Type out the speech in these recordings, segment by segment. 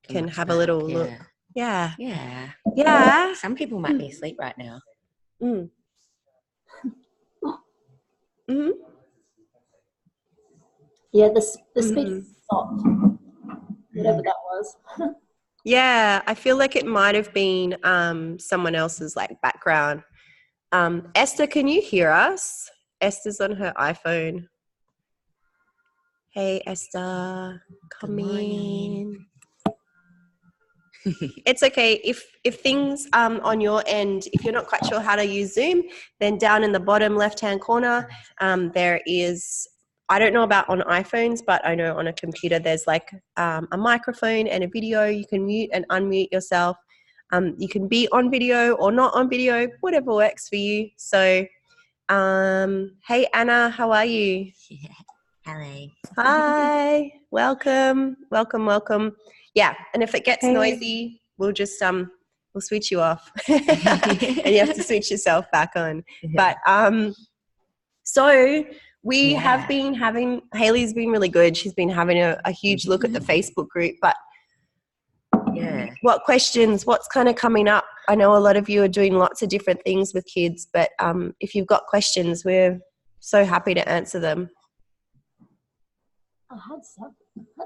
can have a little look. Yeah. Some people might be asleep right now. Yeah, the speed stopped. Whatever that was. Yeah, I feel like it might have been someone else's like background. Esther, can you hear us? Esther's on her iPhone. Hey, Esther, come in. It's okay if things on your end, if you're not quite sure how to use Zoom, then down in the bottom left-hand corner, there is, I don't know about on iPhones, but I know on a computer there's like a microphone and a video. You can mute and unmute yourself. You can be on video or not on video, whatever works for you. So, hey Anna, how are you? Yeah. Hello. Hi, welcome. Yeah, and if it gets noisy, we'll just we'll switch you off, and you have to switch yourself back on. But so we have been having, Hayley's been really good. She's been having a huge look at the Facebook group. But what questions? What's kind of coming up? I know a lot of you are doing lots of different things with kids, but if you've got questions, we're so happy to answer them. I had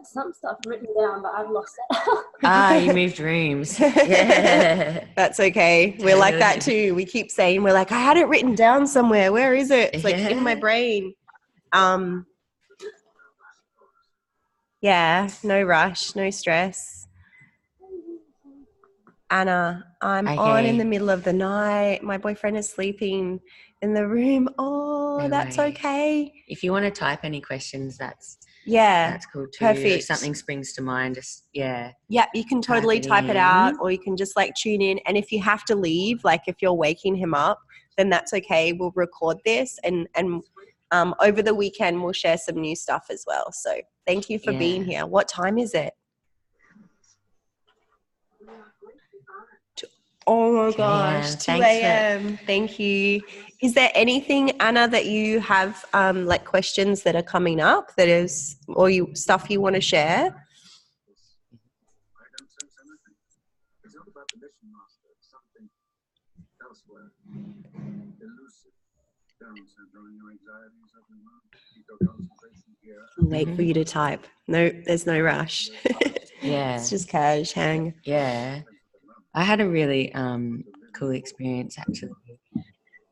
some stuff written down, but I've lost it. You moved rooms. That's okay. We're like that too. We keep saying, we're like, I had it written down somewhere. Where is it? It's like in my brain. No rush, no stress. Anna, I'm on in the middle of the night. My boyfriend is sleeping in the room. Oh, that's okay. If you want to type any questions, that's cool too. Perfect. If something springs to mind, just you can totally type it out, or you can just like tune in. And if you have to leave, like if you're waking him up, then that's okay. We'll record this and over the weekend we'll share some new stuff as well. So thank you for being here. What time is it? Oh my gosh, 2 a.m. Thank you. Is there anything, Anna, that you have like questions that are coming up that is, or stuff you want to share? Wait for you to type. No, there's no rush. It's just cash hang. I had a really cool experience actually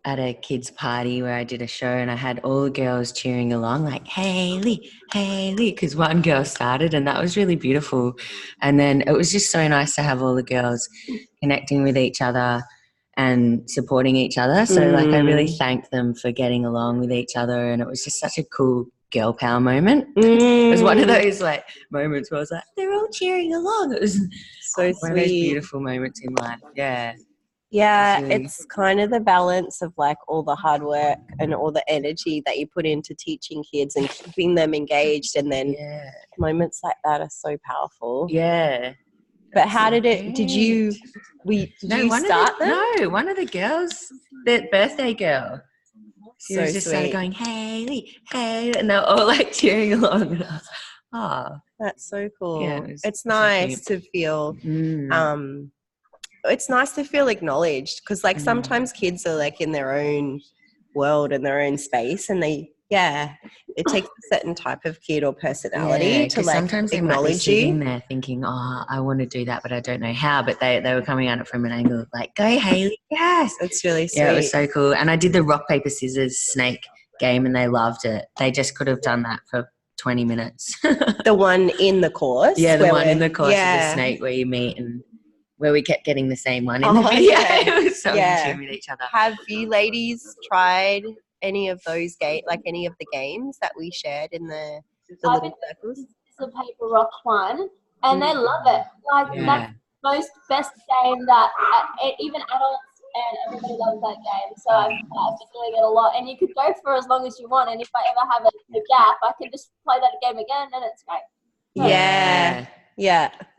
at a kids' party where I did a show, and I had all the girls cheering along like, Hayley, because one girl started, and that was really beautiful. And then it was just so nice to have all the girls connecting with each other and supporting each other. So like I really thanked them for getting along with each other, and it was just such a cool girl power moment. It was one of those like moments where I was like, they're all cheering along. It was so one of those beautiful moments in life. It's kind of the balance of like all the hard work and all the energy that you put into teaching kids and keeping them engaged, and then moments like that are so powerful. But how did it, did you start them? No, one of the girls, the birthday girl, she so was just sweet. started going, Hayley, and they're all like cheering along. And I was like, that's so cool. It's nice to feel, it's nice to feel acknowledged, because like sometimes kids are like in their own world and their own space, and it takes a certain type of kid or personality to like sometimes acknowledge they might be you. sitting there thinking, I want to do that, but I don't know how. But they were coming at it from an angle of like, go Hayley, yes. It's really sweet. Yeah, it was so cool. And I did the rock, paper, scissors snake game, and they loved it. They just could have done that for 20 minutes. The one in the course? Yeah, the one in the course of the snake where you meet, and where we kept getting the same one in the video. It was so in tune with each other. Have you ladies tried any of those any of the games that we shared in the little circles? It's a paper rock one, and they love it. Like that's the most best game that even adults and everybody loves that game. So I've been doing it a lot, and you could go for as long as you want. And if I ever have a gap, I can just play that game again, and it's great.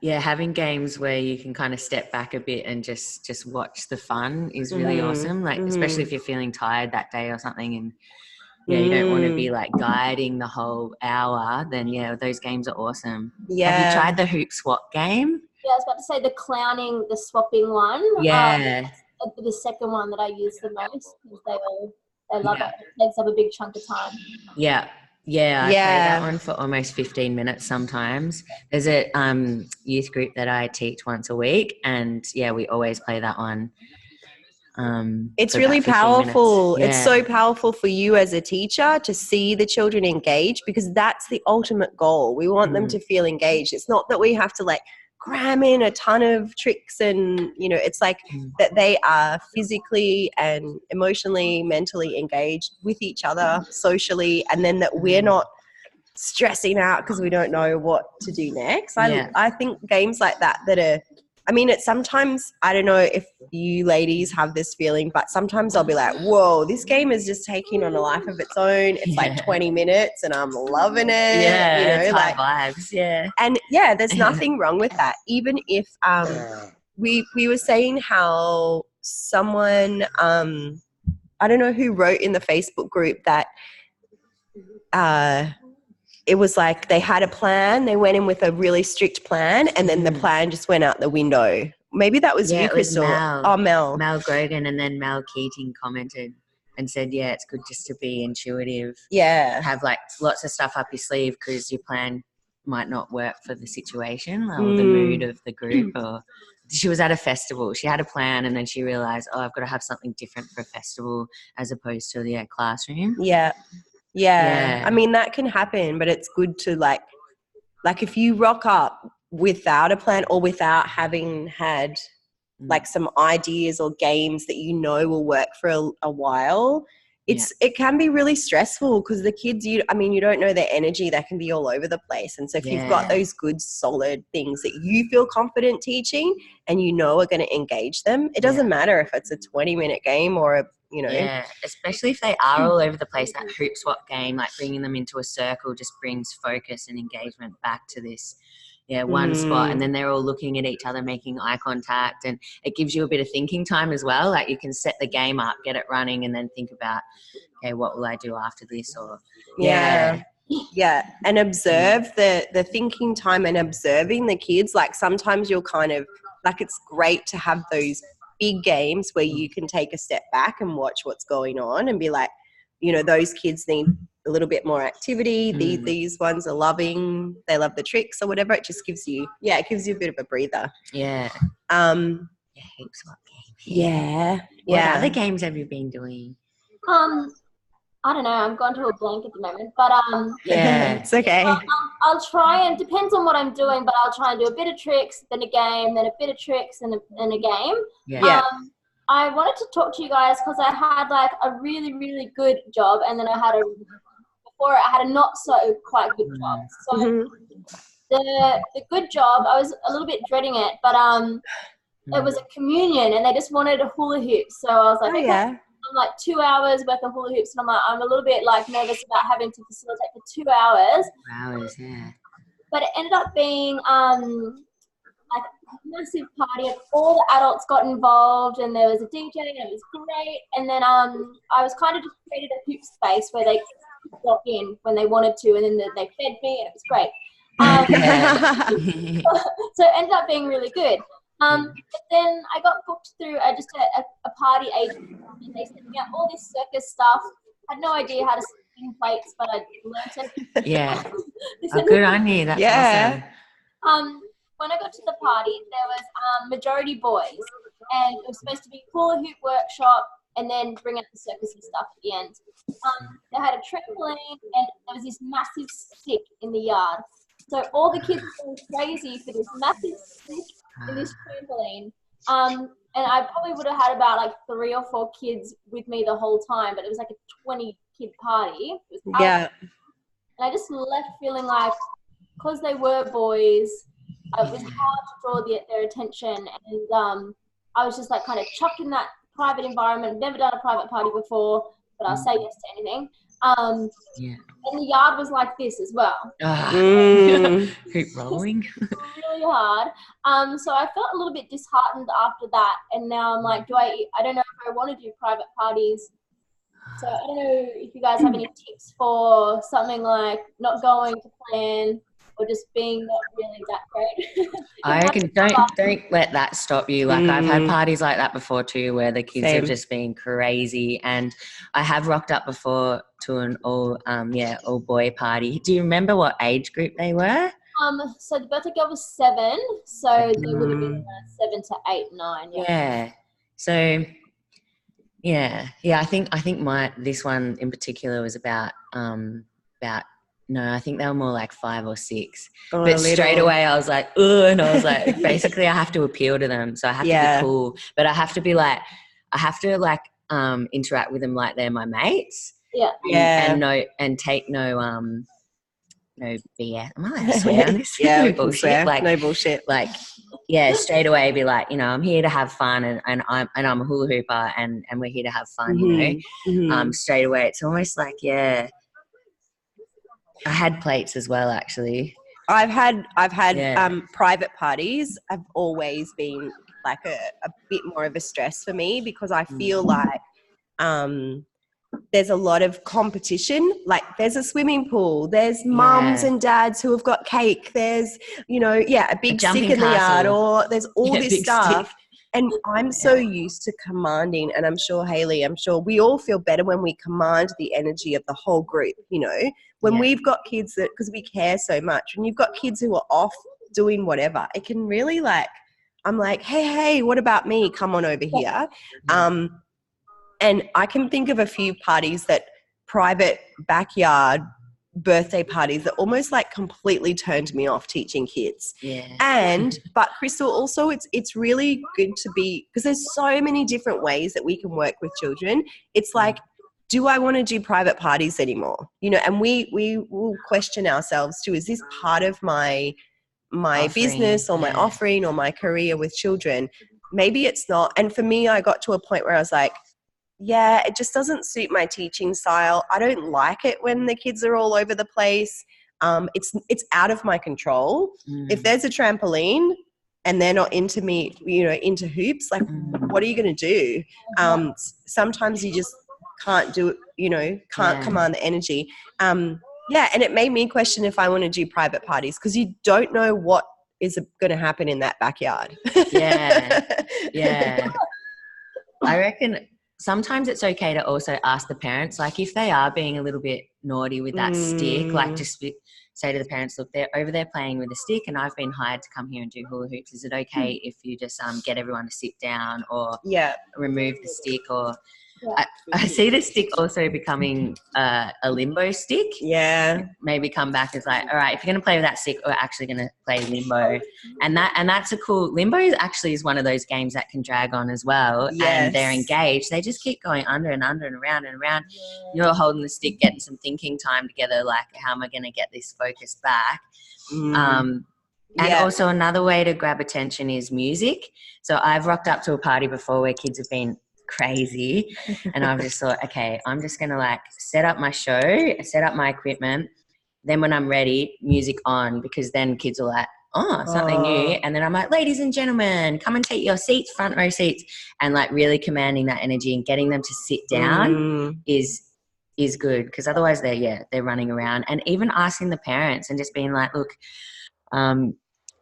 Yeah, having games where you can kind of step back a bit and just watch the fun is really awesome. Like especially if you're feeling tired that day or something, and you don't want to be like guiding the whole hour, then those games are awesome. Have you tried the hoop swap game? Yeah, I was about to say the clowning, the swapping one. Yeah. The second one that I use the most because they love it. It takes up a big chunk of time. Yeah. Yeah, I play that one for almost 15 minutes sometimes. There's a youth group that I teach once a week, and yeah, we always play that one. It's for really about 15 powerful. minutes. It's Yeah. so powerful for you as a teacher to see the children engage, because that's the ultimate goal. We want them to feel engaged. It's not that we have to like cram in a ton of tricks and, you know, it's like that they are physically and emotionally, mentally engaged with each other socially, and then that we're not stressing out because we don't know what to do next. I think games like that are, I mean, it's sometimes, I don't know if you ladies have this feeling, but sometimes I'll be like, whoa, this game is just taking on a life of its own. It's like 20 minutes and I'm loving it. Yeah, you know, it's like high vibes. Yeah. And yeah, there's nothing wrong with that. Even if we were saying how someone, I don't know who wrote in the Facebook group that it was like they had a plan, they went in with a really strict plan, and then the plan just went out the window. Maybe that was you, Crystal. Mel. Mel. Mel Grogan, and then Mel Keating commented and said, yeah, it's good just to be intuitive. Yeah. Have like lots of stuff up your sleeve because your plan might not work for the situation or the mood of the group. Or she was at a festival. She had a plan and then she realised, oh, I've got to have something different for a festival as opposed to the classroom. Yeah. I mean, that can happen, but it's good to like if you rock up without a plan or without having had like some ideas or games that you know will work for a while, it can be really stressful because the kids, you don't know their energy. They can be all over the place. And so if you've got those good solid things that you feel confident teaching and you know are going to engage them, it doesn't matter if it's a 20-minute game or a, you know. Yeah, especially if they are all over the place. That hoop swap game, like bringing them into a circle just brings focus and engagement back to this one spot, and then they're all looking at each other, making eye contact, and it gives you a bit of thinking time as well. Like you can set the game up, get it running, and then think about, okay, what will I do after this? Or and observe the thinking time and observing the kids. Like sometimes you'll kind of like, it's great to have those big games where you can take a step back and watch what's going on and be like, you know, those kids need a little bit more activity. These ones are loving, they love the tricks or whatever. It just gives you, it gives you a bit of a breather. Heaps of games. What other games have you been doing? I don't know. I'm going to a blank at the moment, but it's okay. I'll try, and depends on what I'm doing, but I'll try and do a bit of tricks, then a game, then a bit of tricks, and a game. I wanted to talk to you guys because I had like a really, really good job, and then I had a not so quite good job. So the good job, I was a little bit dreading it, but it was a communion, and they just wanted a hula hoop. So I was like, I'm like 2 hours worth of hula hoops, and I'm a little bit like nervous about having to facilitate for 2 hours. But it ended up being like a massive party, and all the adults got involved, and there was a DJ, and it was great. And then I was kind of just created a hoop space where they could walk in when they wanted to, and then they fed me, and it was great. So it ended up being really good. But then I got booked through just a party agent, and they sent me out all this circus stuff. I had no idea how to spin plates, but I learned it. Good on you. That's awesome. When I got to the party, there was majority boys, and it was supposed to be hula hoop workshop, and then bring out the circusy stuff at the end. They had a trampoline, and there was this massive stick in the yard. So all the kids were going crazy for this massive stick in this trampoline. And I probably would have had about like 3 or 4 kids with me the whole time, but it was like a 20-kid party. It was and I just left feeling like, because they were boys, it was hard to draw their attention, and I was just like kind of chucked in that private environment. Never done a private party before, but I'll say yes to anything. And the yard was like this as well. Keep rolling. Really hard. So I felt a little bit disheartened after that, and now I'm like, I don't know if I want to do private parties. So I don't know if you guys have any tips for something like not going to plan, or just being not really that great. I reckon don't let that stop you. Like I've had parties like that before too, where the kids have just been crazy, and I have rocked up before to an all boy party. Do you remember what age group they were? So the birthday girl was 7, so they would have been around 7 to 8, 9. Yeah. So yeah. I think this one in particular was about no, I think they were more like 5 or 6. But straight away I was like, ugh, and I was like, basically I have to appeal to them. So I have to be cool. But I have to be like, interact with them like they're my mates. Yeah. And take no BS. Am I allowed to swear on this? Yeah, no bullshit. Like, no bullshit. Like, yeah, straight away be like, I'm here to have fun, and I'm a hula hooper, and we're here to have fun, straight away. It's almost like, I had plates as well, actually. I've had private parties. Have always been like a bit more of a stress for me, because I feel like there's a lot of competition. Like there's a swimming pool, there's mums and dads who have got cake, there's a big stick in the yard, or there's all this stuff. Stick. And I'm so used to commanding, and I'm sure we all feel better when we command the energy of the whole group, when we've got kids that, because we care so much, when you've got kids who are off doing whatever, it can really I'm like, hey, what about me? Come on over here. And I can think of a few parties, that private backyard birthday parties, that almost like completely turned me off teaching kids. Yeah. But Crystal, also it's really good to be, because there's so many different ways that we can work with children. It's like, do I want to do private parties anymore? And we will question ourselves too. Is this part of my business or my offering or my career with children? Maybe it's not. And for me, I got to a point where I was like, it just doesn't suit my teaching style. I don't like it when the kids are all over the place. It's out of my control. If there's a trampoline and they're not into me, into hoops, like what are you going to do? Sometimes you just can't do it, can't command the energy. And it made me question if I want to do private parties, because you don't know what is going to happen in that backyard. Yeah. I reckon sometimes it's okay to also ask the parents, like if they are being a little bit naughty with that stick, like just say to the parents, look, they're over there playing with a stick and I've been hired to come here and do hula hoops. Is it okay if you just get everyone to sit down or remove the stick? Or I see the stick also becoming a limbo stick. Yeah. Maybe come back as like, all right, if you're going to play with that stick, we're actually going to play limbo. And that's a cool, limbo is one of those games that can drag on as well. Yes. And they're engaged. They just keep going under and under and around and around. You're holding the stick, getting some thinking time together, like how am I going to get this focus back? And also another way to grab attention is music. So I've rocked up to a party before where kids have been crazy and I've just thought, okay, I'm just gonna set up my show, set up my equipment, then when I'm ready, music on, because then kids are like, something new. And then I'm like, ladies and gentlemen, come and take your seats, front row seats, and really commanding that energy and getting them to sit down is good, because otherwise they're running around. And even asking the parents and just being like, look,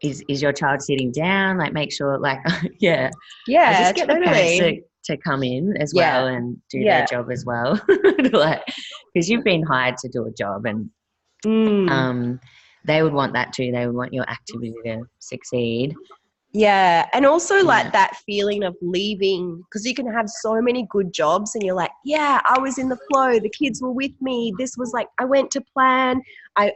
is your child sitting down? Make sure I just get the parents to come in as well and do their job as well, because you've been hired to do a job, and they would want that too. They would want your activity to succeed. Yeah, and also that feeling of leaving, because you can have so many good jobs and you're like, I was in the flow, the kids were with me, this was I went to plan, I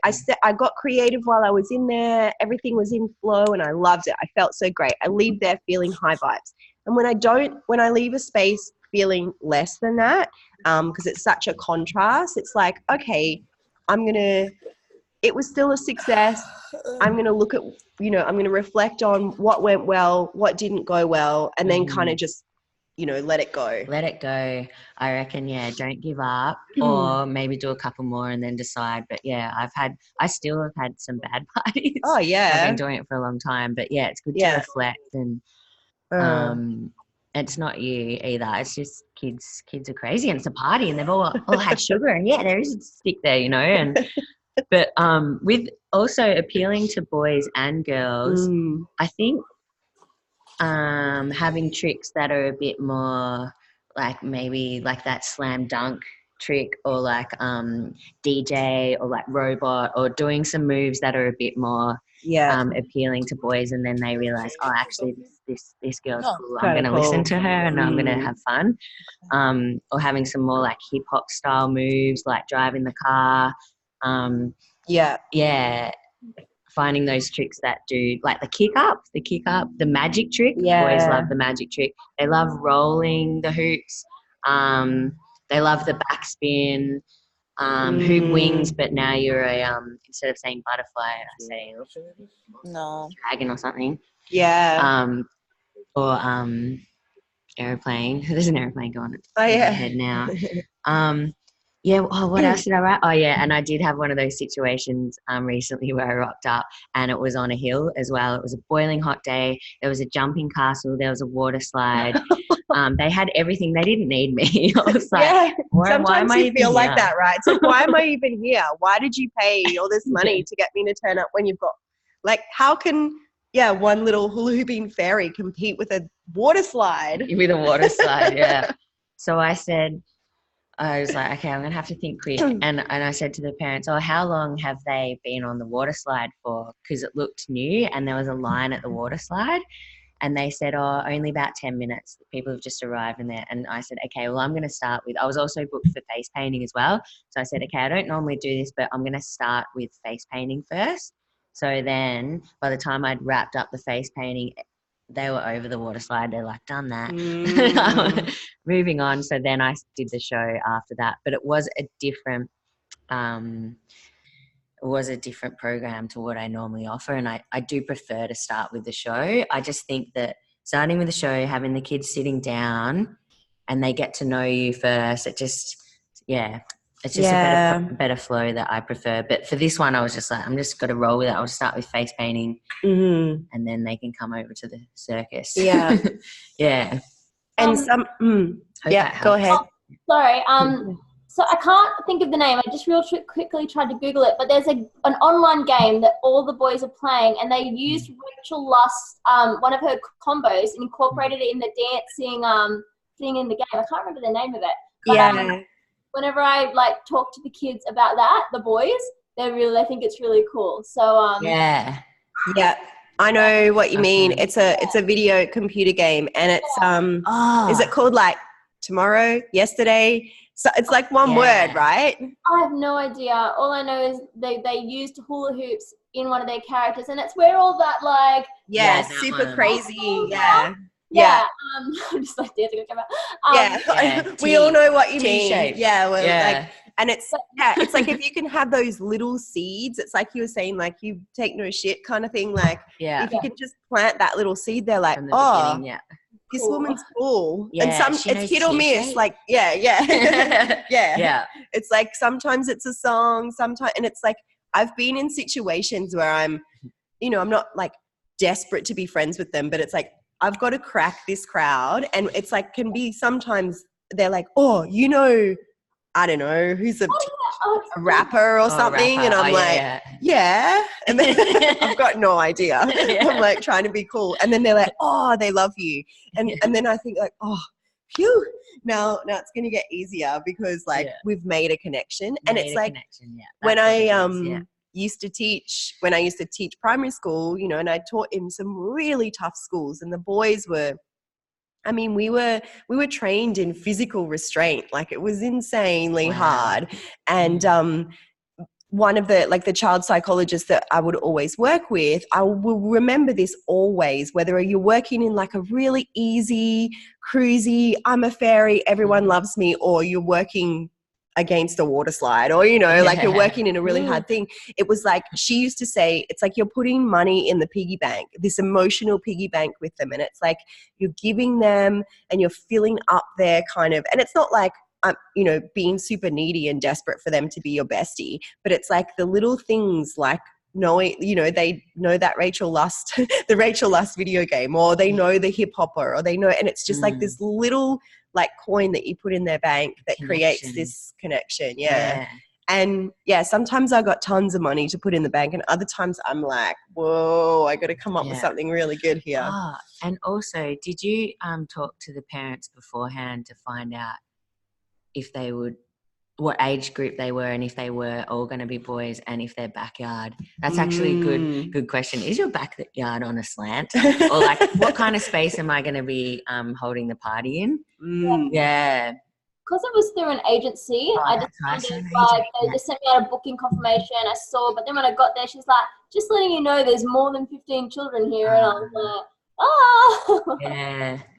got creative while I was in there, everything was in flow and I loved it. I felt so great. I leave there feeling high vibes. And when I leave a space feeling less than that, because it's such a contrast, it's like, okay, it was still a success. I'm going to look at, I'm going to reflect on what went well, what didn't go well, and then kind of just, let it go. Let it go. I reckon, don't give up, or maybe do a couple more and then decide. But I still have had some bad parties. Oh, yeah. I've been doing it for a long time, but it's good to reflect and, it's not you either. It's just kids are crazy and it's a party and they've all had sugar and there is a stick there, and But with also appealing to boys and girls, I think having tricks that are a bit more like maybe like that slam dunk trick or like DJ or like robot or doing some moves that are a bit more appealing to boys, and then they realize, oh, actually this girl's cool. I'm going to listen to her and I'm going to have fun. Or having some more like hip hop style moves, like driving the car. Finding those tricks that do like the kick up, the magic trick. Boys love the magic trick. They love rolling the hoops. They love the backspin, hoop wings. But now you're a instead of saying butterfly, I say dragon or something. Or airplane. There's an airplane going in my head now. What else did I write? And I did have one of those situations recently where I rocked up and it was on a hill as well. It was a boiling hot day. There was a jumping castle. There was a water slide. They had everything. They didn't need me. I was like, why am I you feel even like here? that, right? It's like, why am I even here? Why did you pay all this money to get me to turn up when you've got, like, how can one little hula hooping fairy compete with a water slide? With a water slide, So I was like, okay, I'm going to have to think quick. And I said to the parents, oh, how long have they been on the water slide for? Because it looked new and there was a line at the water slide. And they said, oh, only about 10 minutes. People have just arrived in there. And I said, okay, well, I'm going to start with, I was also booked for face painting as well. So I said, okay, I don't normally do this, but I'm going to start with face painting first. So then by the time I'd wrapped up the face painting, they were over the water slide. They're like, done that. Moving on. So then I did the show after that, but it was a different program to what I normally offer. And I do prefer to start with the show. I just think that starting with the show, having the kids sitting down and they get to know you first, it's just a better flow that I prefer. But for this one, I was just like, I'm just got to roll with it. I'll start with face painting and then they can come over to the circus. And go ahead. Sorry. So I can't think of the name. I just quickly tried to Google it, but there's an online game that all the boys are playing, and they used Rachel Lust, one of her combos, and incorporated it in the dancing thing in the game. I can't remember the name of it. But, whenever I like talk to the kids about that, the boys, they think it's really cool. So I know what you mean. It's a video computer game, and it's is it called like tomorrow, yesterday? So it's like one word, right? I have no idea. All I know is they used hula hoops in one of their characters, and it's where all that like super crazy, I'm just like dancing about. We all know what you mean. T-shape. Like, and it's like if you can have those little seeds, it's like you were saying, like you take no shit kind of thing. Like if you can just plant that little seed, they're like, this woman's cool. And it's hit or miss. Like, It's like sometimes it's a song, sometimes, and it's like I've been in situations where I'm not like desperate to be friends with them, but it's like I've got to crack this crowd, and it's like can be sometimes they're like, oh, I don't know who's a rapper or something, and I'm and then I've got no idea. I'm like trying to be cool, and then they're like, oh, they love you, and then I think like, oh, phew, now it's going to get easier because like we've made a connection, and it's like when I used to teach primary school, and I taught in some really tough schools, and the boys were, I mean, we were trained in physical restraint. Like it was insanely hard. And one of the child psychologists that I would always work with, I will remember this always, whether you're working in like a really easy, cruisy, I'm a fairy, everyone loves me, or you're working against a water slide, or like you're working in a really hard thing. It was like she used to say, it's like you're putting money in the piggy bank, this emotional piggy bank with them, and it's like you're giving them and you're filling up their kind of, and it's not like being super needy and desperate for them to be your bestie, but it's like the little things like knowing, they know that Rachel Lust the Rachel Lust video game, or they know the hip hopper, or they know, and it's just like this little like coin that you put in their bank that creates this connection. And yeah, sometimes I got tons of money to put in the bank, and other times I'm like, whoa, I got to come up with something really good here. Ah, and also, did you talk to the parents beforehand to find out if they would, what age group they were, and if they were all going to be boys, and if their backyard? That's actually a good question. Is your backyard on a slant, or like what kind of space am I going to be holding the party in? Yeah. Because it was through an agency, I just wondered, like, they just sent me out a booking confirmation. I saw, but then when I got there, she's like, just letting you know there's more than 15 children here. And I was like, oh.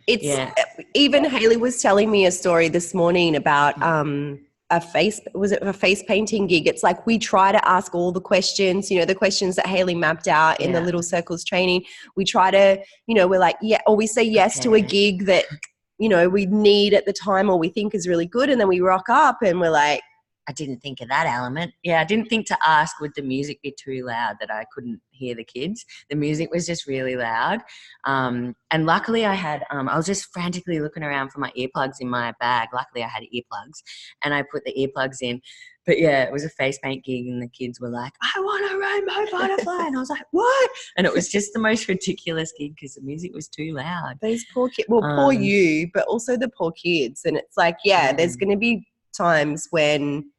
Yeah. Even Haley was telling me a story this morning about a face painting gig. It's like we try to ask all the questions, the questions that Haley mapped out in the Little Circles training. We try to, we're like, or we say yes to a gig that, we need at the time or we think is really good, and then we rock up and we're like, I didn't think of that element. Yeah, I didn't think to ask, would the music be too loud that I couldn't hear the kids? The music was just really loud. And luckily I had, I was just frantically looking around for my earplugs in my bag. Luckily I had earplugs and I put the earplugs in. But yeah, it was a face paint gig and the kids were like, I want a rainbow butterfly. And I was like, what? And it was just the most ridiculous gig because the music was too loud. These poor kids, poor you, but also the poor kids. And it's like, there's going to be times when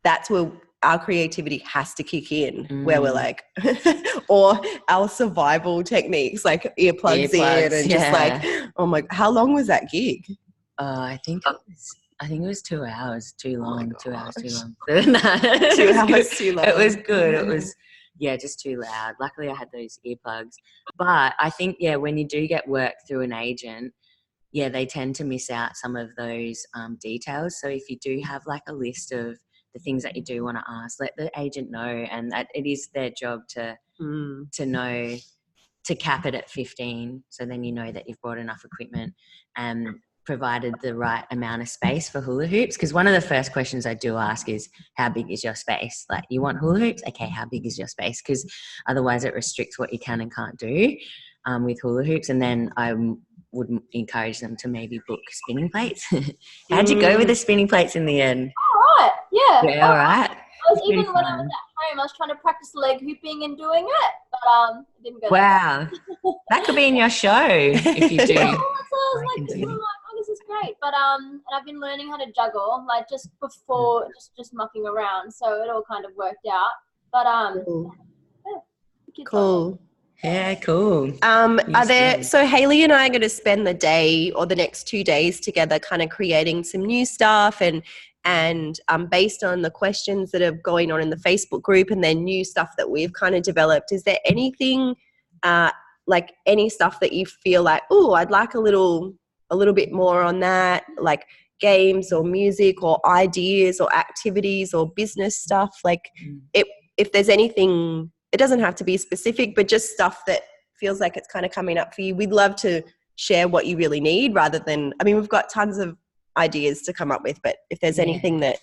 that's where our creativity has to kick in, where we're like, or our survival techniques, like earplugs in and just like, oh my, how long was that gig? I think it was 2 hours too long. 2 hours too long. 2 hours too long. It was good. It was, just too loud. Luckily I had those earplugs. But I think, when you do get work through an agent, they tend to miss out some of those details. So if you do have like a list of the things that you do want to ask, let the agent know, and that it is their job to know, to cap it at 15. So then you know that you've brought enough equipment and provided the right amount of space for hula hoops. Because one of the first questions I do ask is, how big is your space? Like, you want hula hoops? Okay, how big is your space? Because otherwise it restricts what you can and can't do with hula hoops. And then I would encourage them to maybe book spinning plates. How'd you go with the spinning plates in the end? All right, yeah. All right. I was even when I was at home, I was trying to practice leg hooping and doing it, but it didn't go. Wow, that could be in your show if you do. So I was like, oh, this is great, but and I've been learning how to juggle, like just before, just mucking around, so it all kind of worked out. But cool. Yeah, cool. So Haley and I are going to spend the day or the next 2 days together kind of creating some new stuff and based on the questions that are going on in the Facebook group and then new stuff that we've kind of developed. Is there anything like any stuff that you feel like, oh, I'd like a little bit more on that, like games or music or ideas or activities or business stuff? Like if there's anything, it doesn't have to be specific, but just stuff that feels like it's kind of coming up for you. We'd love to share what you really need rather than, I mean, we've got tons of ideas to come up with, but if there's anything that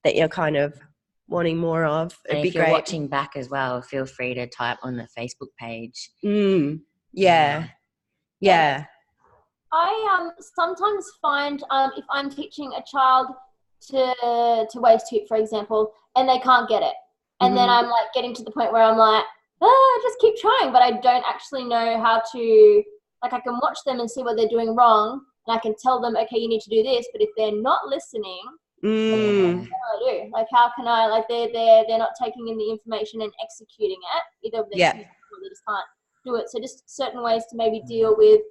you're kind of wanting more of, it'd be if you're great. Watching back as well, feel free to type on the Facebook page. Yeah. I sometimes find if I'm teaching a child to waist hoop, for example, and they can't get it, and then I'm like getting to the point where I'm like, just keep trying, but I don't actually know how to, like, I can watch them and see what they're doing wrong, and I can tell them, okay, you need to do this, but if they're not listening, what do I do? Like, how can I, like, they're not taking in the information and executing it, either they or they just can't do it. So just certain ways to maybe deal with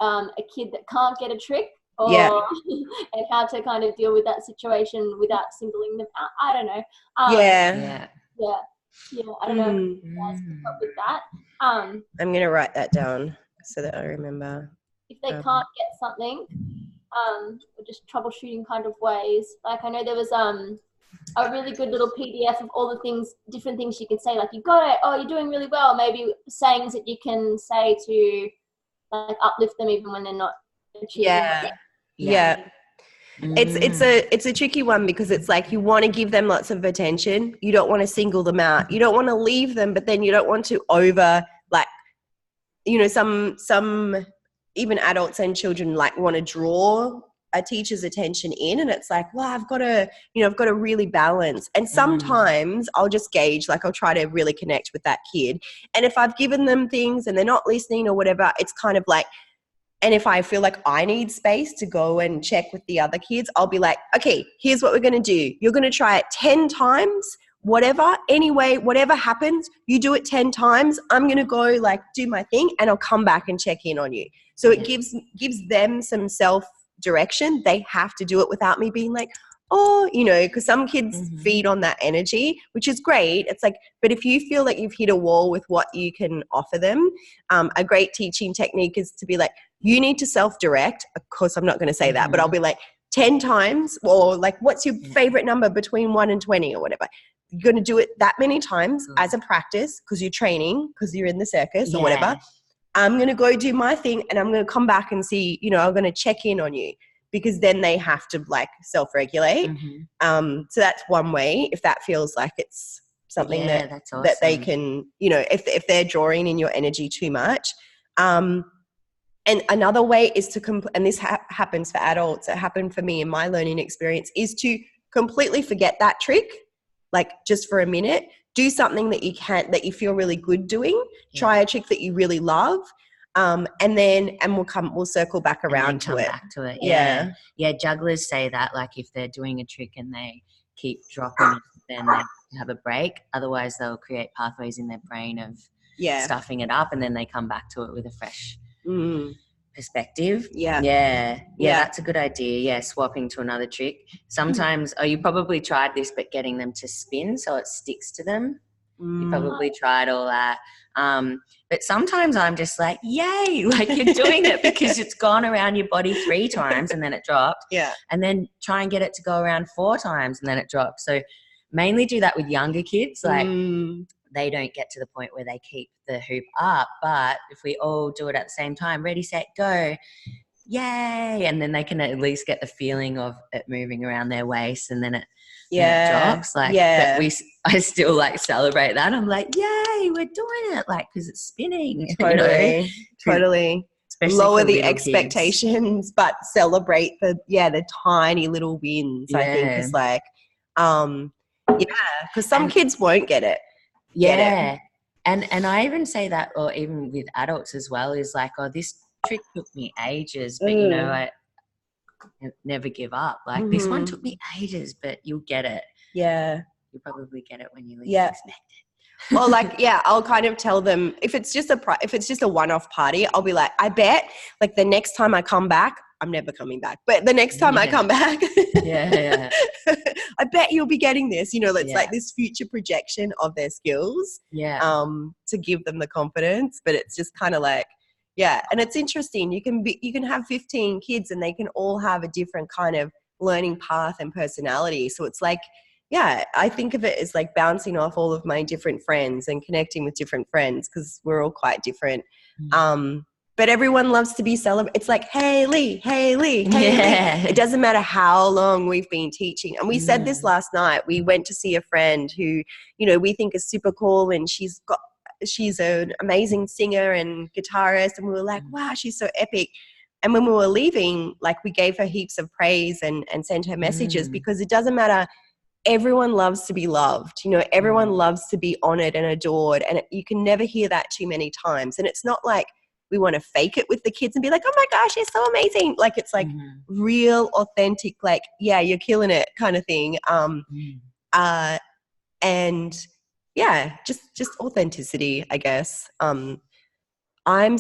a kid that can't get a trick, or and how to kind of deal with that situation without singling them out. I don't know. I don't know if you guys can help with that. I'm going to write that down so that I remember. If they can't get something, or just troubleshooting kind of ways. Like, I know there was a really good little PDF of all the things, different things you can say, like, you got it, oh, you're doing really well. Maybe sayings that you can say to, like, uplift them even when they're not achieving it. It's a tricky one because it's like you want to give them lots of attention. You don't want to single them out. You don't want to leave them, but then you don't want to some even adults and children like want to draw a teacher's attention in, and it's like, well, I've got to really balance. And sometimes I'll just gauge, like I'll try to really connect with that kid. And if I've given them things and they're not listening or whatever, it's kind of like, and if I feel like I need space to go and check with the other kids, I'll be like, okay, here's what we're going to do. You're going to try it 10 times, whatever, anyway, whatever happens, you do it 10 times. I'm going to go like do my thing and I'll come back and check in on you. So it gives them some self-direction. They have to do it without me being like, oh, because some kids feed on that energy, which is great. It's like, but if you feel like you've hit a wall with what you can offer them, a great teaching technique is to be like, you need to self-direct. Of course, I'm not going to say that, but I'll be like 10 times, or like, what's your favorite number between 1 and 20 or whatever. You're going to do it that many times as a practice because you're training, because you're in the circus or whatever. I'm going to go do my thing and I'm going to come back and see, I'm going to check in on you, because then they have to like self-regulate. So that's one way, if that feels like it's something that's awesome, that they can, if they're drawing in your energy too much. And another way is to, and this happens for adults, it happened for me in my learning experience, is to completely forget that trick, like just for a minute. Do something that you feel really good doing. Try a trick that you really love. And we'll circle back around to it. Back to it. Yeah. Jugglers say that, like, if they're doing a trick and they keep dropping, then they have a break. Otherwise, they'll create pathways in their brain of stuffing it up, and then they come back to it with a fresh perspective. Yeah, that's a good idea. Yeah, swapping to another trick. Sometimes, you probably tried this, but getting them to spin so it sticks to them. You probably tried all that. But sometimes I'm just like, yay, like you're doing it because it's gone around your body 3 times and then it dropped. Yeah. And then try and get it to go around 4 times and then it drops. So mainly do that with younger kids. Like they don't get to the point where they keep the hoop up. But if we all do it at the same time, ready, set, go, yay. And then they can at least get the feeling of it moving around their waist, and then it drops. Like, but I still like celebrate that. I'm like, yay, we're doing it, like, because it's spinning. Totally. Especially lower the expectations, but celebrate the tiny little wins. I think is like, because some kids won't get it. And I even say that, or even with adults as well, is like, oh, this trick took me ages, but I never give up. Like this one took me ages, but you'll get it. Yeah. You'll probably get it when you least expect it. Or like, I'll kind of tell them if it's just a one-off party, I'll be like, I bet like the next time I come back, I'm never coming back, but the next time I come back, I bet you'll be getting this, it's like this future projection of their skills, to give them the confidence. But it's just kind of like, and it's interesting. You can have 15 kids and they can all have a different kind of learning path and personality. So it's like, I think of it as like bouncing off all of my different friends and connecting with different friends, because we're all quite different. But everyone loves to be celebrated. It's like, hey, Lee. It doesn't matter how long we've been teaching. And we said this last night. We went to see a friend who, we think is super cool, and she's an amazing singer and guitarist. And we were like, wow, she's so epic. And when we were leaving, like, we gave her heaps of praise and sent her messages, because it doesn't matter. Everyone loves to be loved. Everyone loves to be honored and adored. And you can never hear that too many times. And it's not like we want to fake it with the kids and be like, oh my gosh, you're so amazing. Like, it's like real, authentic, like, you're killing it kind of thing. And just authenticity, I guess. Anna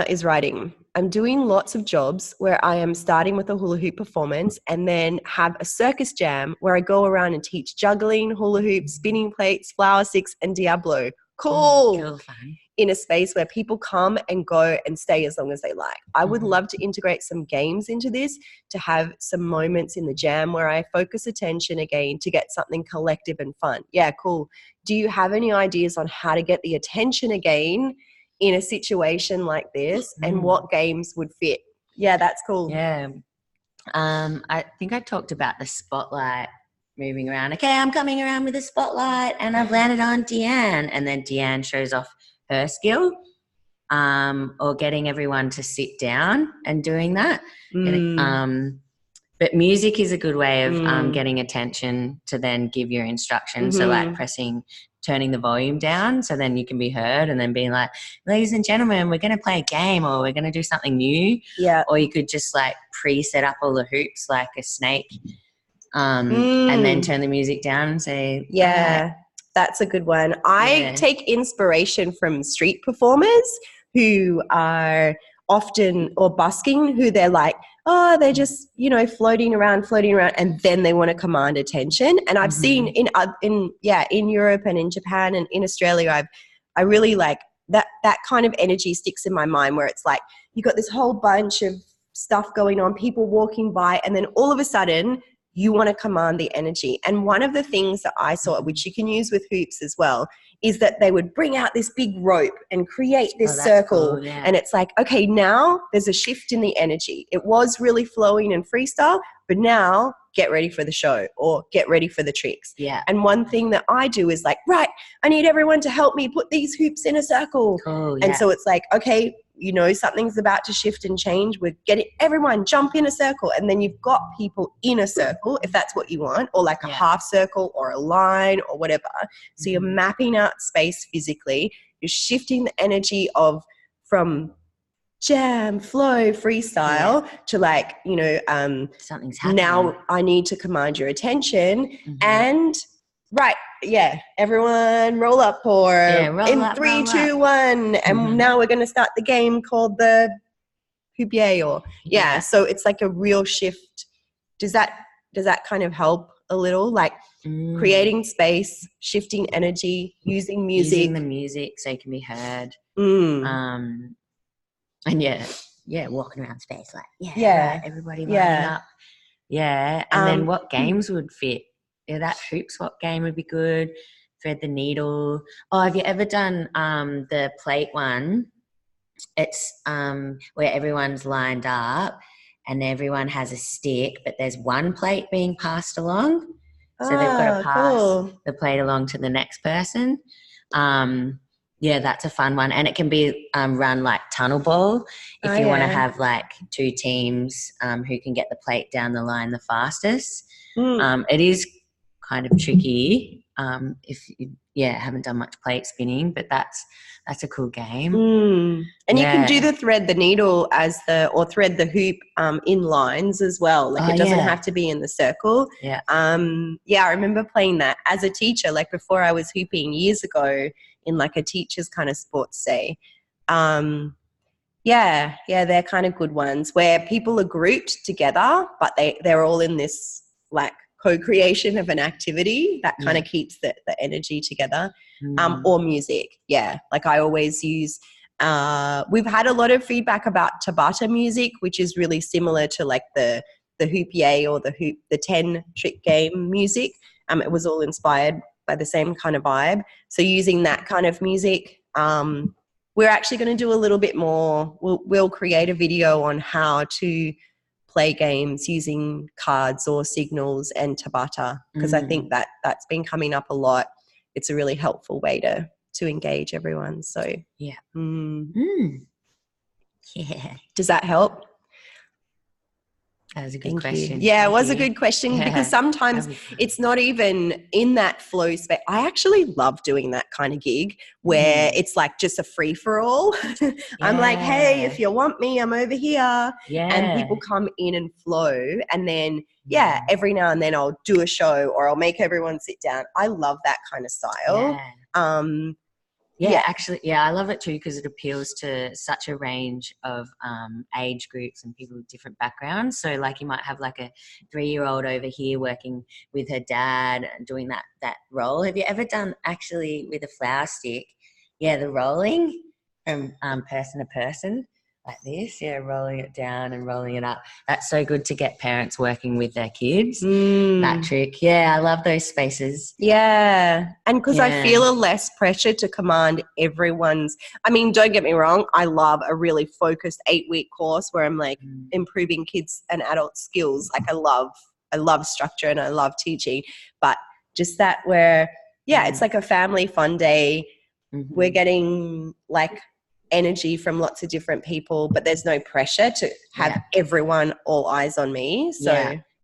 is writing. I'm doing lots of jobs where I am starting with a hula hoop performance and then have a circus jam where I go around and teach juggling, hula hoop, spinning plates, flower sticks, and Diablo. Cool. Fun. In a space where people come and go and stay as long as they like. I would love to integrate some games into this, to have some moments in the jam where I focus attention again to get something collective and fun. Yeah, cool. Do you have any ideas on how to get the attention again in a situation like this, and what games would fit? Yeah, that's cool. Yeah. I think I talked about the spotlight moving around. Okay, I'm coming around with a spotlight and I've landed on Deanne, and then Deanne shows off her skill. or getting everyone to sit down and doing that. Mm. But music is a good way of Mm. getting attention to then give your instructions. Mm-hmm. So like turning the volume down so then you can be heard, and then being like, ladies and gentlemen, we're going to play a game, or we're going to do something new. Yeah. Or you could just like pre-set up all the hoops like a snake, and then turn the music down and say, yeah, that's a good one. I take inspiration from street performers who are often, or busking, who they're like, oh, they're just, you know, floating around, and then they want to command attention. And I've seen in Europe and in Japan and in Australia, I really like that kind of energy sticks in my mind, where it's like you got this whole bunch of stuff going on, people walking by, and then all of a sudden you want to command the energy. And one of the things that I saw, which you can use with hoops as well, is that they would bring out this big rope and create this circle. Cool, yeah. And it's like, okay, now there's a shift in the energy. It was really flowing and freestyle, but now get ready for the show or get ready for the tricks. Yeah. And one thing that I do is like, right, I need everyone to help me put these hoops in a circle. Cool, yeah. And so it's like, okay, you know, something's about to shift and change. We're getting everyone jump in a circle, and then you've got people in a circle if that's what you want, or like a half circle or a line or whatever. So you're mapping out space physically. You're shifting the energy from jam, flow, freestyle to like, you know, something's happening. Now I need to command your attention and right. Yeah. Everyone roll up, or in 3, 2, 1. And now we're going to start the game called the Hubier, or So it's like a real shift. Does that kind of help a little? Like creating space, shifting energy, using music. Using the music so you can be heard. And walking around space like, right, everybody lining up. Yeah. And then what games would fit? Yeah, that hoop swap game would be good. Thread the needle. Oh, have you ever done the plate one? It's where everyone's lined up and everyone has a stick, but there's one plate being passed along. So they've got to pass the plate along to the next person. That's a fun one. And it can be run like tunnel ball if you want to have like 2 teams who can get the plate down the line the fastest. It is kind of tricky if you haven't done much plate spinning, but that's a cool game. And you can do the thread the needle or thread the hoop in lines as well. Like it doesn't have to be in the circle. I remember playing that as a teacher, like before I was hooping years ago in like a teacher's kind of sports day. They're kind of good ones where people are grouped together, but they're all in this like co-creation of an activity that kind of keeps the energy together. Or music. Like I always use we've had a lot of feedback about Tabata music, which is really similar to like the Hoopier or the 10 trick game music. It was all inspired by the same kind of vibe. So using that kind of music, we're actually going to do a little bit more. We'll create a video on how to play games using cards or signals and Tabata, because I think that's been coming up a lot. It's a really helpful way to engage everyone. So does that help? That was a good question. Yeah, it was a good question because sometimes it's not even in that flow space. I actually love doing that kind of gig where it's like just a free for all. I'm like, hey, if you want me, I'm over here. And people come in and flow. And then, every now and then I'll do a show or I'll make everyone sit down. I love that kind of style. I love it too because it appeals to such a range of age groups and people with different backgrounds. So like you might have like a 3-year-old over here working with her dad and doing that role. Have you ever done actually with a flower stick? Yeah, the rolling from person to person like this. Yeah, rolling it down and rolling it up. That's so good to get parents working with their kids. That trick. Yeah, I love those spaces. Yeah. And because I feel a less pressure to command everyone's. I mean, don't get me wrong. I love a really focused 8-week course where I'm like improving kids and adult skills. Like I love structure and I love teaching. But just that where, it's like a family fun day. We're getting like energy from lots of different people, but there's no pressure to have everyone all eyes on me. So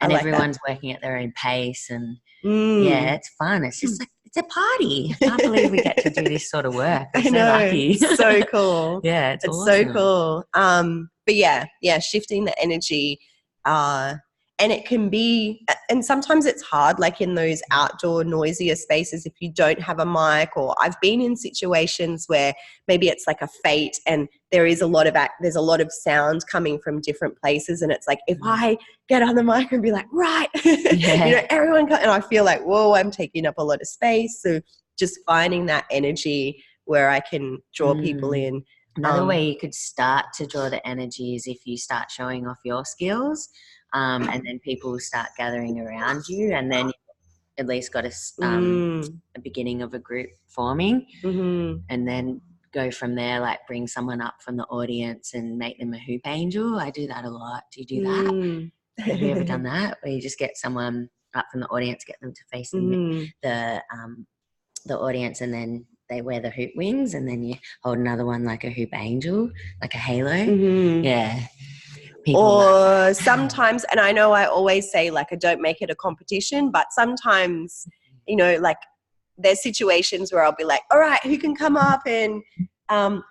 and everyone's working at their own pace, and it's fun. It's just like, it's a party. I can't believe we get to do this sort of work. I'm so lucky. So cool. It's awesome. So cool. But shifting the energy, and it can be, and sometimes it's hard, like in those outdoor noisier spaces, if you don't have a mic, or I've been in situations where maybe it's like a fete and there's a lot of sound coming from different places. And it's like, if I get on the mic and be like, right, everyone, and I feel like, whoa, I'm taking up a lot of space. So just finding that energy where I can draw people in. Another way you could start to draw the energy is if you start showing off your skills. And then people will start gathering around you, and then you've at least got a beginning of a group forming, and then go from there, like bring someone up from the audience and make them a hoop angel. I do that a lot. Do you do that? Have you ever done that, where you just get someone up from the audience, get them to face the audience, and then they wear the hoop wings, and then you hold another one like a hoop angel, like a halo. Yeah. Or sometimes, and I know I always say, like, I don't make it a competition, but sometimes, like there's situations where I'll be like, all right, who can come up and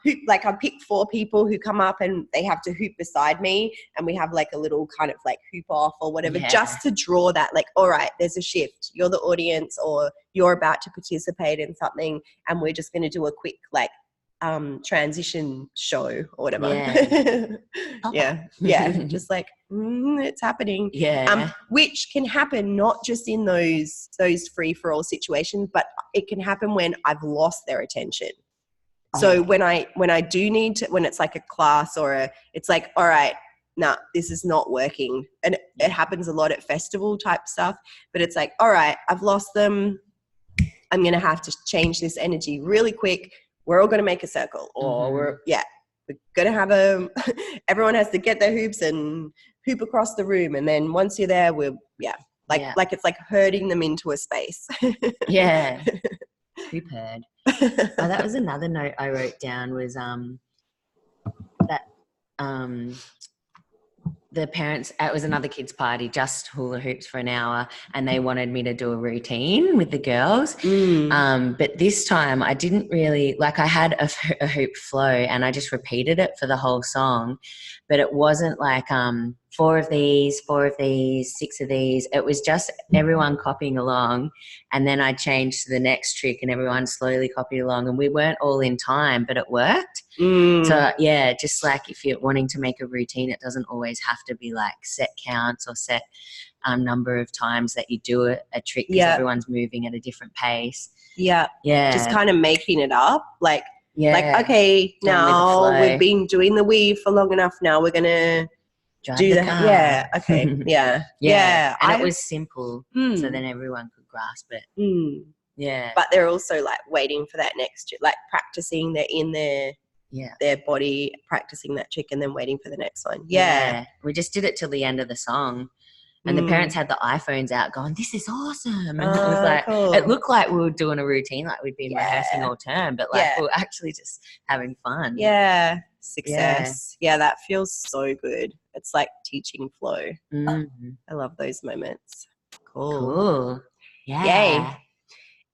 hoop? Like, I'll pick 4 people who come up and they have to hoop beside me, and we have like a little kind of like hoop off or whatever, just to draw that, like, all right, there's a shift. You're the audience, or you're about to participate in something, and we're just going to do a quick like transition show or whatever. Just like it's happening. Which can happen not just in those free-for-all situations, but it can happen when I've lost their attention. So when I do need to, when it's like a class or it's like, all right, no, this is not working. And it happens a lot at festival type stuff, but it's like, all right, I've lost them. I'm going to have to change this energy really quick. We're all going to make a circle, or we're going to have everyone has to get their hoops and hoop across the room. And then once you're there, like it's like herding them into a space. Hoop herd. That was another note I wrote down, was that the parents, it was another kids' party, just hula hoops for an hour, and they wanted me to do a routine with the girls. But this time I didn't really, like, I had a hoop flow and I just repeated it for the whole song, but it wasn't like 4 of these, 6 of these. It was just everyone copying along, and then I changed to the next trick and everyone slowly copied along, and we weren't all in time, but it worked. So just like if you're wanting to make a routine, it doesn't always have to be like set counts or set number of times that you do a trick, because everyone's moving at a different pace. Just kind of making it up, like okay, now we've been doing the weave for long enough, now we're gonna do that. And it was simple, so then everyone could grasp it. But they're also like waiting for that next, like practicing, they're in their body practicing that trick and then waiting for the next one. We just did it till the end of the song, and the parents had the iPhones out going, this is awesome. And it was like, it looked like we were doing a routine, like we'd been rehearsing all term, but like we were actually just having fun. Success. That feels so good. It's like teaching flow. I love those moments. Cool. Yay.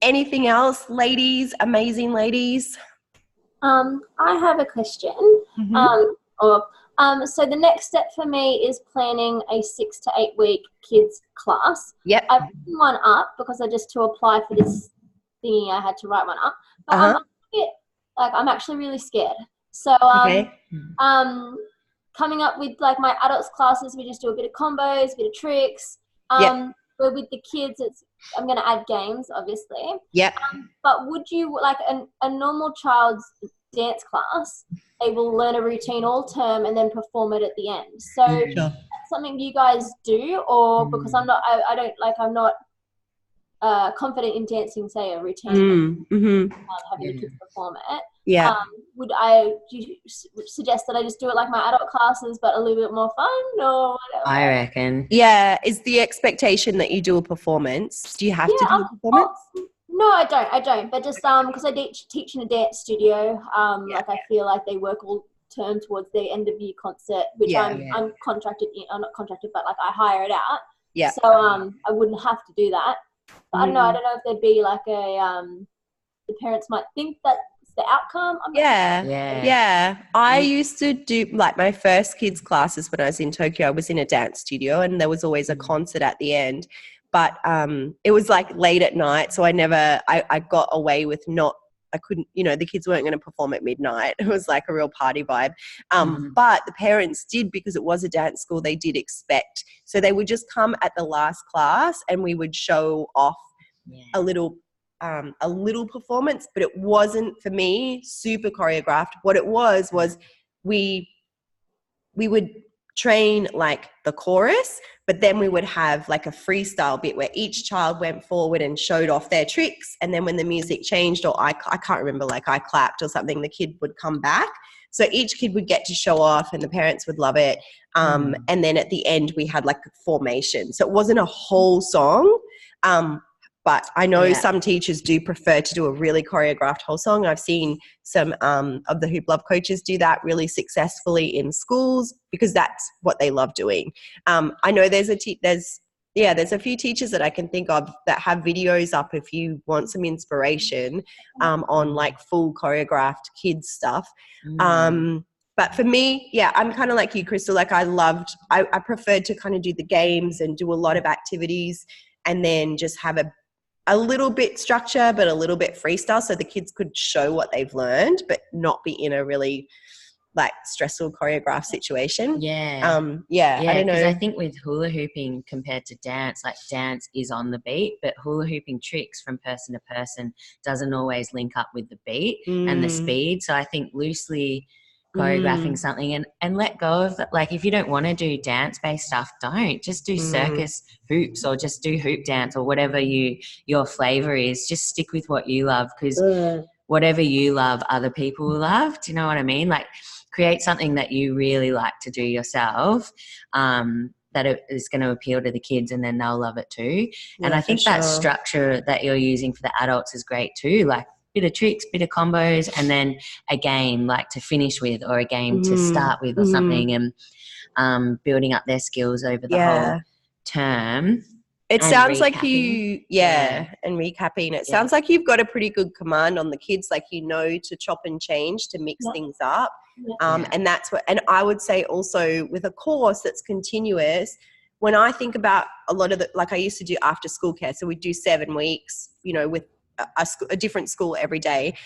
Anything else, ladies? Amazing ladies? I have a question. So the next step for me is planning a 6 to 8 week kids class. I've written one up because to apply for this thingy, I had to write one up. But I'm actually really scared. So coming up with like my adults classes, we just do a bit of combos, a bit of tricks. But with the kids, I'm going to add games, obviously. But would you, like a normal child's dance class, they will learn a routine all term and then perform it at the end. So that's something you guys do, or because I'm not confident in dancing, say, a routine, having the kids perform it. Do you suggest that I just do it like my adult classes, but a little bit more fun, or whatever? I reckon. Is the expectation that you do a performance? Do you have to do a performance? No, I don't. But just because I teach in a dance studio, like I feel like they work all term towards the end of year concert, which Yeah. I'm contracted in. I'm not contracted, but like I hire it out. Yeah. So I wouldn't have to do that. But I don't know. I don't know if there'd be like the parents might think that's the outcome. I'm not sure. Yeah. I used to do like my first kids classes when I was in Tokyo. I was in a dance studio and there was always a concert at the end. But it was like late at night, so I got away with I couldn't, the kids weren't going to perform at midnight. It was like a real party vibe. But the parents did, because it was a dance school, they did expect. So they would just come at the last class and we would show off a little performance, but it wasn't, for me, super choreographed. What it was we would train like the chorus, but then we would have like a freestyle bit where each child went forward and showed off their tricks. And then when the music changed, or I can't remember, like I clapped or something, the kid would come back. So each kid would get to show off and the parents would love it. And then at the end we had like a formation. So it wasn't a whole song. But I know some teachers do prefer to do a really choreographed whole song. I've seen some of the Hoop Love coaches do that really successfully in schools because that's what they love doing. I know there's a few teachers that I can think of that have videos up if you want some inspiration on like full choreographed kids stuff. But for me, I'm kind of like you, Crystal. Like I preferred to kind of do the games and do a lot of activities and then just have a little bit structure, but a little bit freestyle, so the kids could show what they've learned, but not be in a really like stressful choreographed situation. I don't know. Because I think with hula hooping compared to dance, like dance is on the beat, but hula hooping tricks from person to person doesn't always link up with the beat and the speed. So I think loosely choreographing something and let go of it. Like if you don't want to do dance-based stuff, don't. Just do circus hoops or just do hoop dance or whatever your flavor is. Just stick with what you love, because whatever you love, other people will love. Do you know what I mean? Like create something that you really like to do yourself, that is going to appeal to the kids, and then they'll love it too. And I think that structure that you're using for the adults is great too. Like bit of tricks, bit of combos, and then a game like to finish with, or a game to start with or something, and building up their skills over the whole term. It sounds like and recapping. It sounds like you've got a pretty good command on the kids, like to chop and change, to mix things up. And that's and I would say also with a course that's continuous, when I think about a lot of like I used to do after school care, so we'd do 7 weeks, with a different school every day.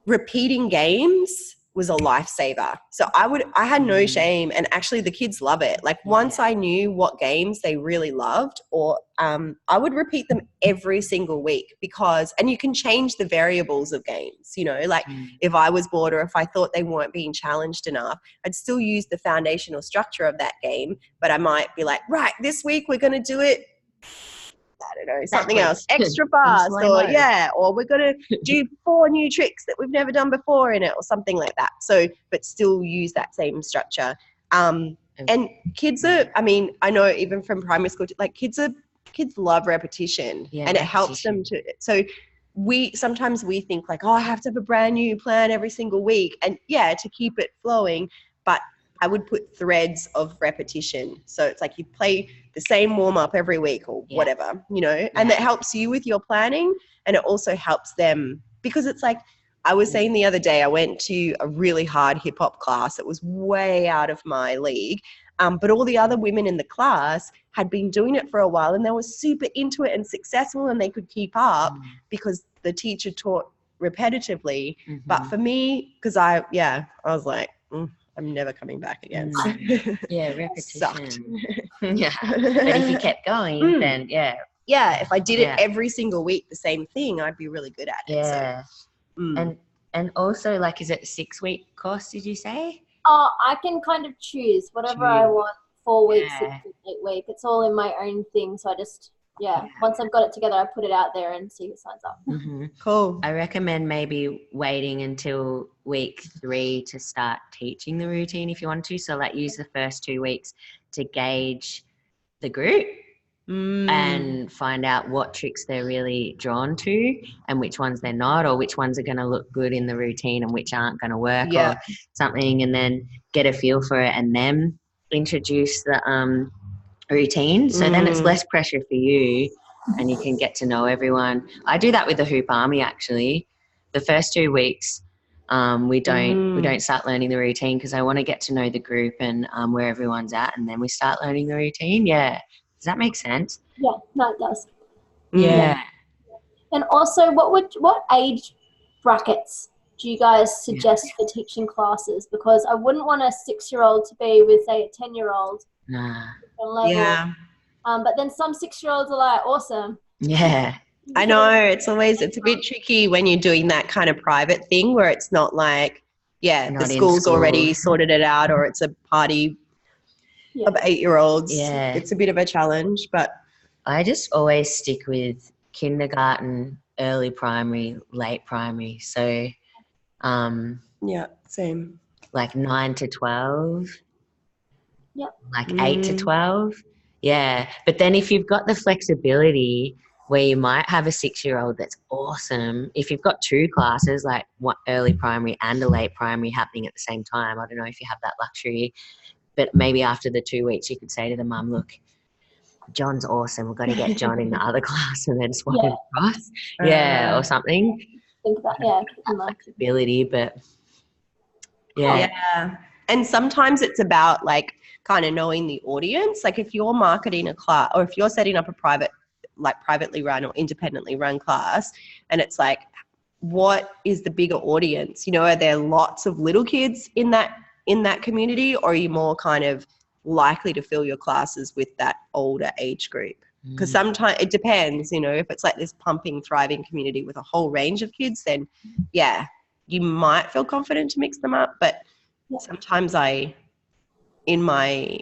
Repeating games was a lifesaver. So I had no shame, and actually the kids love it. Like once I knew what games they really loved, or I would repeat them every single week, and you can change the variables of games, like if I was bored or if I thought they weren't being challenged enough, I'd still use the foundational structure of that game, but I might be like, right, this week we're going to do it, I don't know, something else extra fast, or we're going to do 4 new tricks that we've never done before in it, or something like that. So, but still use that same structure. And kids are, I know even from primary school, like kids love repetition, and it helps them to, so sometimes we think like, I have to have a brand new plan every single week, and to keep it flowing, but I would put threads of repetition. So it's like you play the same warm-up every week or whatever, and that helps you with your planning, and it also helps them, because it's like I was saying the other day, I went to a really hard hip-hop class. It was way out of my league, but all the other women in the class had been doing it for a while, and they were super into it and successful, and they could keep up because the teacher taught repetitively. But for me, because I was like, I'm never coming back again. Repetition. But if you kept going, then if I did it every single week, the same thing, I'd be really good at it. And also, like, is it a 6-week course, did you say? I can kind of choose whatever I want. 4 weeks, 6 weeks, 8 weeks. It's all in my own thing. So I just once I've got it together, I put it out there and see who signs up. Cool. I recommend maybe waiting until week 3 to start teaching the routine if you want to. So like use the first 2 weeks to gauge the group and find out what tricks they're really drawn to and which ones they're not, or which ones are going to look good in the routine and which aren't going to work or something, and then get a feel for it and then introduce the routine. So then it's less pressure for you and you can get to know everyone. I do that with the Hoop Army actually. The first 2 weeks we don't start learning the routine because I want to get to know the group and where everyone's at, and then we start learning the routine. Yeah. Does that make sense? Yeah, no, it does. Yeah. And also, what age brackets do you guys suggest for teaching classes? Because I wouldn't want a 6-year-old to be with, say, a 10-year-old. Nah. Level. Yeah. But then some 6-year-olds are like, awesome. Yeah. I know. It's a bit tricky when you're doing that kind of private thing where it's not like, Not the in school's school. already sorted it out, or it's a party of 8-year-olds. Yeah. It's a bit of a challenge, but I just always stick with kindergarten, early primary, late primary. So same. like 9 to 12. Yep. Like 8 to 12. Yeah. But then if you've got the flexibility where you might have a 6-year-old that's awesome, if you've got 2 classes, like one early primary and a late primary happening at the same time, I don't know if you have that luxury, but maybe after the 2 weeks you could say to the mum, look, John's awesome. We've got to get John in the other class and then swap him across. Or something. Think about, Flexibility, but Yeah. And sometimes it's about like kind of knowing the audience. Like if you're marketing a class, or if you're setting up a privately run or independently run class, and it's like, what is the bigger audience? You know, are there lots of little kids in that community, or are you more kind of likely to fill your classes with that older age group? Because sometimes it depends, you know, if it's like this pumping, thriving community with a whole range of kids, then you might feel confident to mix them up. But sometimes in my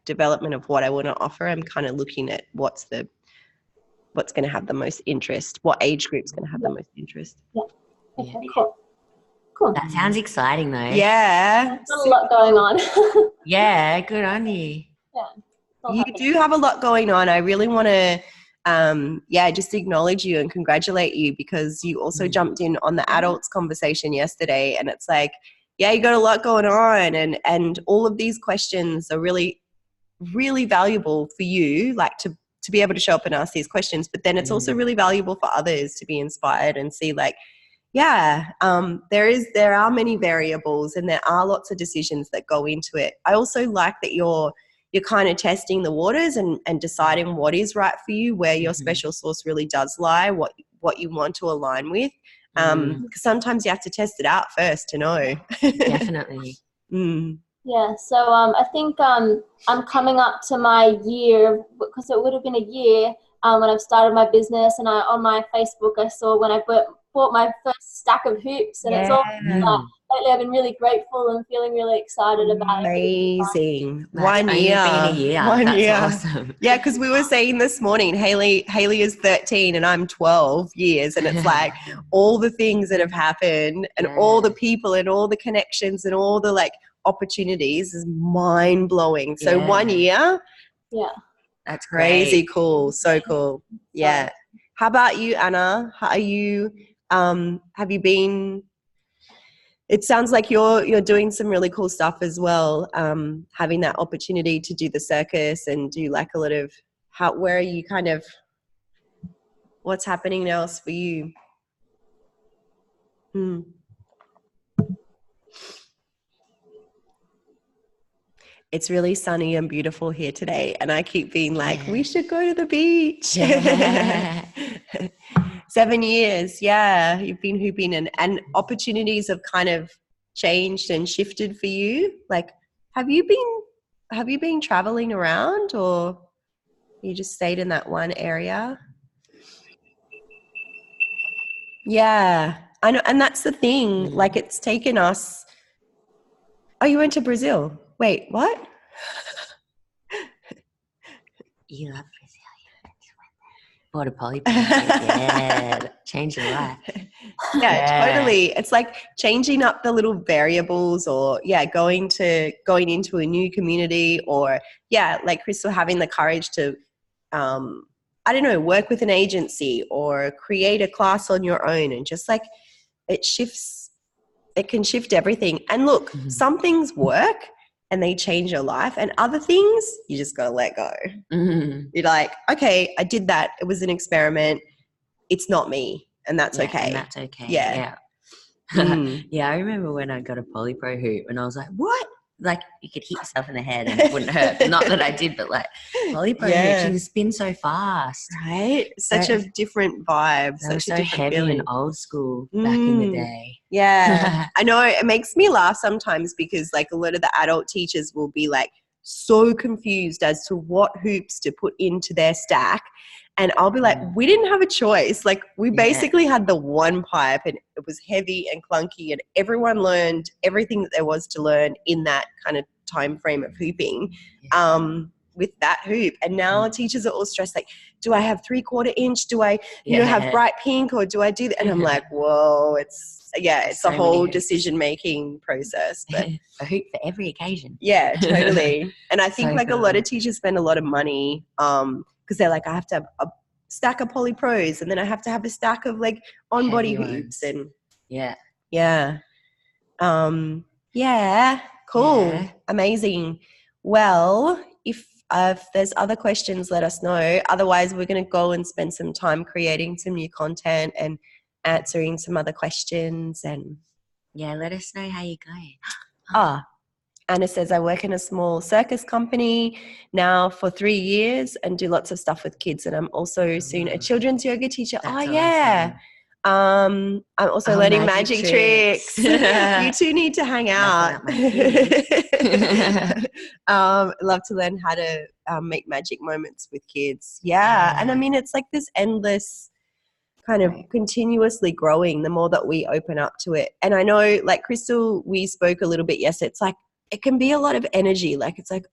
development of what I want to offer, I'm kind of looking at what's going to have the most interest, what age group's going to have the most interest. Okay, cool. That sounds exciting though. Yeah. There's a lot going on. Yeah, good on you. You do have a lot going on. I really want to just acknowledge you and congratulate you, because you also jumped in on the adults conversation yesterday, and it's like, you got a lot going on, and all of these questions are really, really valuable for you, like to be able to show up and ask these questions. But then it's also really valuable for others to be inspired and see like, there are many variables and there are lots of decisions that go into it. I also like that you're kind of testing the waters and deciding what is right for you, where your special sauce really does lie, what you want to align with. Because sometimes you have to test it out first to know. Definitely. Yeah, so I think I'm coming up to my year, because it would have been a year when I've started my business, and on my Facebook I saw when I bought my first stack of hoops, and it's all lately I've been really grateful and feeling really excited about it. Amazing. That's only been a year. That's awesome. Yeah, because we were saying this morning, Haley is 13 and I'm 12 years, and it's like all the things that have happened and all the people and all the connections and all the like opportunities is mind-blowing. So 1 year? Yeah. That's crazy great. cool. So cool. Yeah. How about you, Anna? How are you, have you been, it sounds like you're doing some really cool stuff as well, having that opportunity to do the circus and do like a lot of, where are you kind of, what's happening else for you? It's really sunny and beautiful here today, and I keep being like, we should go to the beach. 7 years, you've been hooping, and opportunities have kind of changed and shifted for you. Like, have you been traveling around, or you just stayed in that one area? Yeah, I know, and that's the thing. Like, it's taken us. Oh, you went to Brazil. Wait, what? You love Brazil. Bought a poly paint. Change your life. Totally. It's like changing up the little variables, or going into a new community, or like Crystal having the courage to I don't know, work with an agency or create a class on your own, and just like it can shift everything. And look, some things work and they change your life, and other things you just got to let go. You're like, okay, I did that. It was an experiment. It's not me. And that's okay. And that's okay. Yeah. Yeah, I remember when I got a Polypro hoop and I was like, what? Like, you could hit yourself in the head and it wouldn't hurt. Not that I did, but like, Polypro hoops, you can spin so fast. Right? Such a different vibe. They were Such a so different heavy feeling. and old school back in the day. Yeah. I know, it makes me laugh sometimes because like a lot of the adult teachers will be like so confused as to what hoops to put into their stack. And I'll be like, we didn't have a choice. Like, we basically had the one pipe and it was heavy and clunky, and everyone learned everything that there was to learn in that kind of time frame of hooping with that hoop. And now teachers are all stressed, like, do I have 3/4 inch? Do I, have bright pink, or do I do that? And I'm like, whoa, it's so a whole decision-making process. But a hoop for every occasion. Yeah, totally. And I think a lot of teachers spend a lot of money because they're like, I have to have a stack of Polypros, and then I have to have a stack of like on-body hoops. And cool. Yeah. Amazing. Well, if there's other questions, let us know. Otherwise, we're going to go and spend some time creating some new content and answering some other questions. And let us know how you're going. Anna says, I work in a small circus company now for 3 years and do lots of stuff with kids. And I'm also soon a children's yoga teacher. That's I'm also learning magic tricks. You two need to hang out. Love to learn how to make magic moments with kids. Yeah. And I mean, it's like this endless kind of continuously growing the more that we open up to it. And I know, like Crystal, we spoke a little bit yesterday. It's like, it can be a lot of energy. Like, it's like,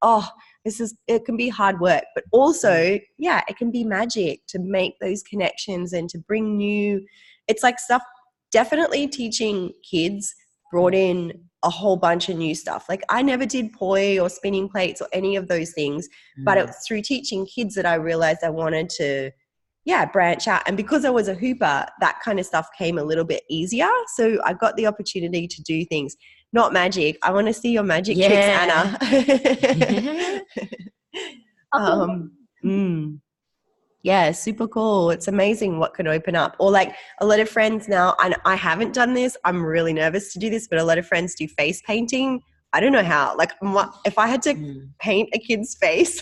it can be hard work, but also, it can be magic to make those connections and to bring it's like stuff. Definitely teaching kids brought in a whole bunch of new stuff. Like, I never did poi or spinning plates or any of those things, but it was through teaching kids that I realized I wanted to, branch out. And because I was a hooper, that kind of stuff came a little bit easier. So I got the opportunity to do things. Not magic. I want to see your magic tricks, Anna. Yeah, super cool. It's amazing what can open up. Or like a lot of friends now, and I haven't done this, I'm really nervous to do this, but a lot of friends do face painting. I don't know how. Like, if I had to paint a kid's face,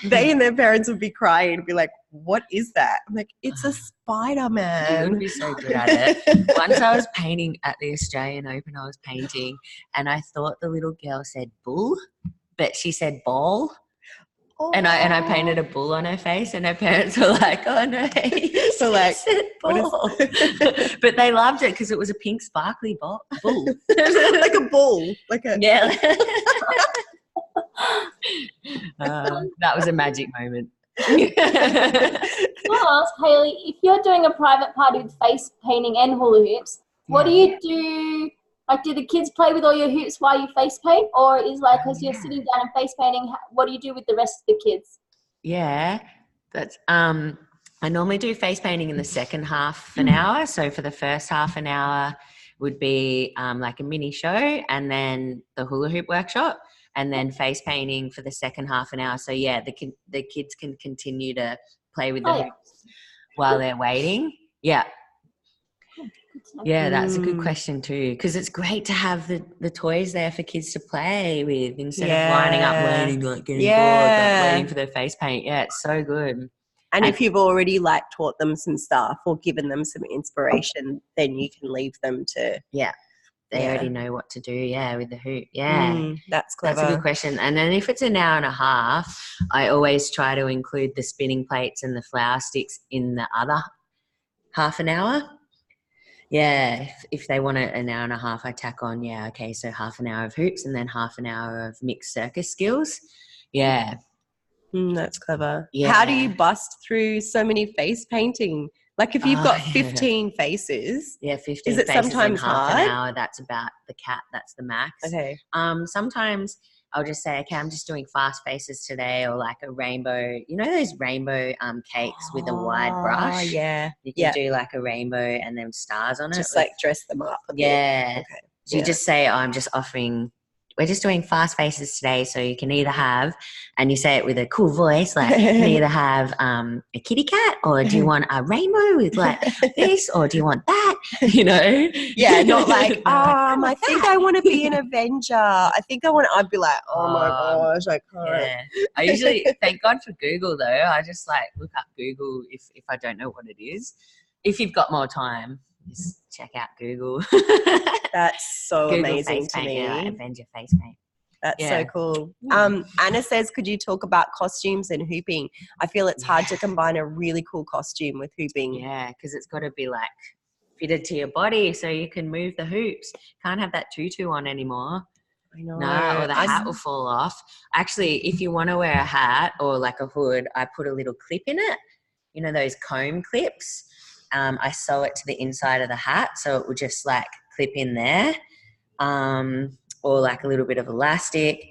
they and their parents would be crying and be like, what is that? I'm like, it's a spider, man. You would be so good at it. Once I was painting at the Australian Open, I was painting and I thought the little girl said bull, but she said ball. And I painted a bull on her face, and her parents were like, "Oh no!" So like, bull. But they loved it because it was a pink sparkly bull, like a bull, like a that was a magic moment. Can I ask, Hayley, if you're doing a private party with face painting and hula hoops, what do you do? Like, do the kids play with all your hoops while you face paint? Or is like, as you're sitting down and face painting, what do you do with the rest of the kids? Yeah, that's, I normally do face painting in the second half an hour. So for the first half an hour would be like a mini show, and then the hula hoop workshop, and then face painting for the second half an hour. So the kids can continue to play with the hoops while they're waiting. Yeah. Yeah, that's a good question too, because it's great to have the toys there for kids to play with instead of lining up waiting, like getting bored, like waiting for their face paint. Yeah, it's so good. And if you've already like taught them some stuff or given them some inspiration, then you can leave them to they already know what to do. Yeah, with the hoop. Yeah, that's clever. That's a good question. And then if it's an hour and a half, I always try to include the spinning plates and the flower sticks in the other half an hour. Yeah, if they want an hour and a half, I tack on, so half an hour of hoops and then half an hour of mixed circus skills. Yeah. That's clever. Yeah. How do you bust through so many face painting? Like, if you've got 15 faces. Yeah, 15 is it faces sometimes in half hard? an hour. That's about the cat. That's the max. Okay. Sometimes I'll just say, okay, I'm just doing fast faces today, or like a rainbow, you know, those rainbow cakes with a wide brush. Yeah. You can do like a rainbow and then stars on it. Just like dress them up a bit. Yeah. Okay. So you just say, oh, I'm just offering, we're just doing fast faces today. So you can either have, and you say it with a cool voice, like you can either have a kitty cat, or do you want a rainbow with like this, or do you want that? You know? Yeah, not like, I think I want to be an Avenger. I'd be like, oh my gosh, I can't. Yeah. I usually, thank God for Google though. I just like look up Google if I don't know what it is. If you've got more time, just check out Google. That's so Google amazing face to paint, me. yeah, like Avenger face paint. That's so cool. Anna says, could you talk about costumes and hooping? I feel it's hard to combine a really cool costume with hooping. Yeah, because it's got to be like fitted to your body so you can move the hoops. Can't have that tutu on anymore. I know. No, or the hat will fall off. Actually, if you want to wear a hat or like a hood, I put a little clip in it. You know, those comb clips. I sew it to the inside of the hat so it will just like clip in there. Or like a little bit of elastic.